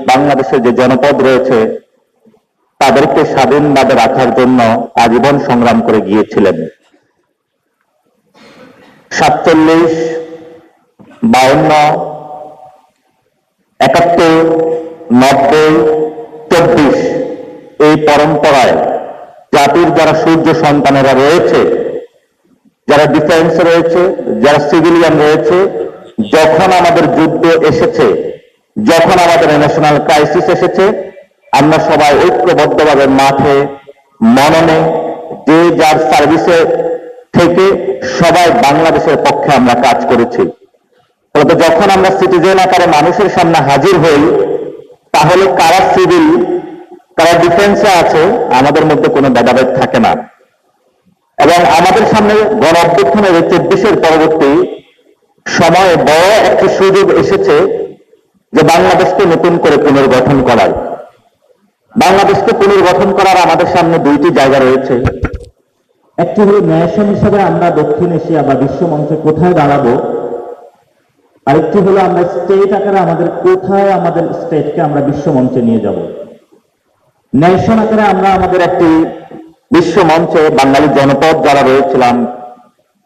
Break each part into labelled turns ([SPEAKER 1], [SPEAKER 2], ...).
[SPEAKER 1] বাংলাদেশের যে জনপদ রয়েছে তাদেরকে স্বাধীনভাবে রাখার জন্য আজীবন সংগ্রাম করে গিয়েছিলেন। 47, 52, 71, 90, 24 এই পরম্পরায় জাতির যারা সূর্য সন্তানেরা রয়েছে, যারা ডিফেন্সে রয়েছে, যারা সিভিলিয়ান রয়েছে, যখন আমাদের যুদ্ধ এসেছে, যখন আমাদের ন্যাশনাল ক্রাইসিস এসেছে, আমরা সবাই ঐক্যবদ্ধভাবে মাঠে মননে যে যার সার্ভিসে থেকে সবাই বাংলাদেশের পক্ষে আমরা কাজ করেছি। ফলত যখন আমরা সিটিজেন আকারে মানুষের সামনে হাজির হই, তাহলে কারা সিভিল কারা ডিফেন্সে আছে আমাদের মধ্যে কোনো ভেদাভেদ থাকে না। এবং আমাদের সামনে গণ অভ্যুত্থানের 24-এর পরবর্তী সময়ে বড় একটি সুযোগ এসেছে যে বাংলাদেশকে নতুন করে পুনর্গঠন করার। বাংলাদেশকে পুনর্গঠন করার আমাদের সামনে দুইটি জায়গা রয়েছে। একটি হলো ন্যাশন হিসেবে আমরা দক্ষিণ এশিয়া বা বিশ্ব মঞ্চে কোথায় দাঁড়াবো, আরেকটি হলো আমরা স্টেট আকারে আমাদের স্টেটকে আমরা বিশ্ব মঞ্চে নিয়ে যাব। ন্যাশন আকারে আমরা আমাদের একটি বিশ্ব মঞ্চে বাঙালি জনপদ যারা রয়েছিলাম,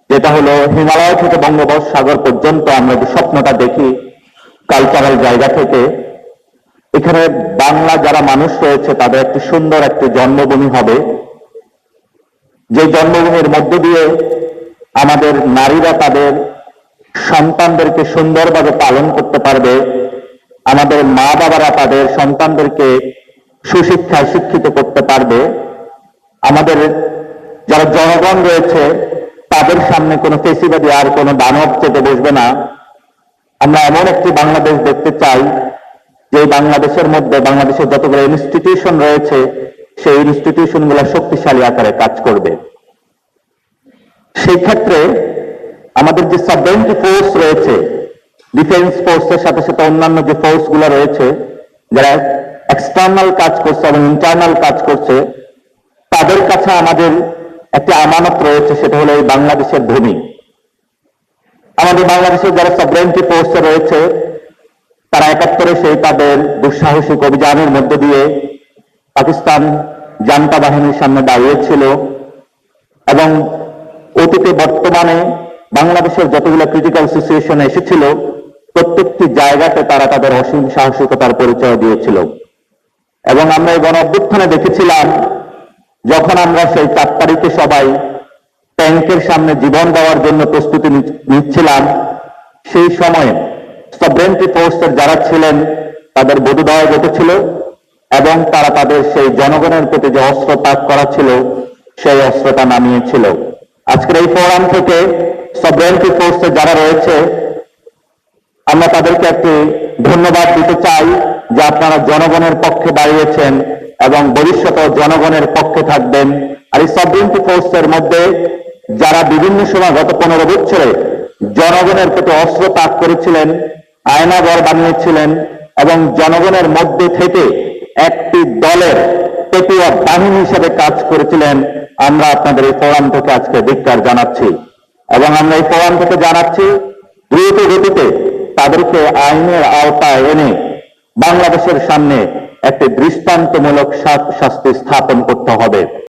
[SPEAKER 1] যেটা হলো হিমালয় থেকে বঙ্গোপসাগর পর্যন্ত আমরা যে স্বপ্নটা দেখি কালচারাল জায়গা থেকে, এখানে বাংলা যারা মানুষ রয়েছে তাদের একটি সুন্দর একটি জন্মভূমি হবে, যে জন্মভূমির মধ্য দিয়ে আমাদের নারীরা তাদের সন্তানদেরকে সুন্দরভাবে পালন করতে পারবে, আমাদের মা বাবারা তাদের সন্তানদেরকে সুশিক্ষায় শিক্ষিত করতে পারবে, আমাদের যারা জনগণ রয়েছে তাদের সামনে কোনো ফেসিবাদী আর কোনো দানব চেপে বসবে না। আমরা এমন একটি বাংলাদেশ দেখতে চাই যে বাংলাদেশের মধ্যে বাংলাদেশের যতগুলো ইনস্টিটিউশন রয়েছে সেই ইনস্টিটিউশনগুলো শক্তিশালী আকারে কাজ করবে। সেই ক্ষেত্রে আমাদের যে সাবরেনিটি ফোর্স রয়েছে, ডিফেন্স ফোর্সের সাথে সাথে অন্যান্য যে ফোর্সগুলো রয়েছে যারা এক্সটার্নাল কাজ করছে এবং ইন্টারনাল কাজ করছে, তাদের কাছে আমাদের একটি আমানত রয়েছে, সেটা হলো এই বাংলাদেশের ভূমি। আমাদের বাংলাদেশের যারা সাবরেনিটি ফোর্সে রয়েছে তারা 71-এ সেই তাদের দুঃসাহসিক অভিযানের মধ্যে দিয়ে পাকিস্তান জান্তা বাহিনীর সামনে দাঁড়িয়েছিল এবং অতীতে বর্তমানে বাংলাদেশের যতগুলো ক্রিটিক্যাল সিচুয়েশন এসেছিল প্রত্যেকটি জায়গাতে তারা তাদের অসীম সাহসিকতার পরিচয় দিয়েছিল। এবং আমরা এই গণ অভ্যুত্থানে দেখেছিলাম যখন আমরা সেই 4 তারিখে সবাই ট্যাঙ্কের সামনে জীবন দেওয়ার জন্য প্রস্তুতি নিচ্ছিলাম, সেই সময়ে সাবরেনিটি ফোর্সের যারা ছিলেন তাদের বোধোদয় ঘটেছিল এবং তারা তাদের সেই জনগণের প্রতি যে অস্ত্র ত্যাগ করা ছিল সেই অস্ত্রটা নামিয়েছিল। আজকের এই ফোরাম থেকে সাবরেনিটি ফোর্সের যারা রয়েছে আমরা তাদেরকে একটি ধন্যবাদ দিতে চাই যে আপনারা জনগণের পক্ষে দাঁড়িয়েছেন এবং ভবিষ্যতে জনগণের পক্ষে থাকবেন। আর এই সাবরেনিটি ফোর্সের মধ্যে যারা বিভিন্ন সময় গত 15 বছরে জনগণের প্রতি অস্ত্র ত্যাগ করেছিলেন, আয়নাঘর বানিয়েছিলেন এবং জনগণের মধ্যে থেকে একটি দলের পেটুয়া বাহিনী হিসেবে কাজ করেছিলেন, আমরা আপনাদের এই ফোরাম থেকে আজকে ধিক্কার জানাচ্ছি এবং আমরা এই ফোরাম থেকে জানাচ্ছি দ্রুত গতিতে তাদেরকে আইনের আওতায় এনে বাংলাদেশের সামনে একটি দৃষ্টান্তমূলক শাস্তি স্থাপন করতে হবে।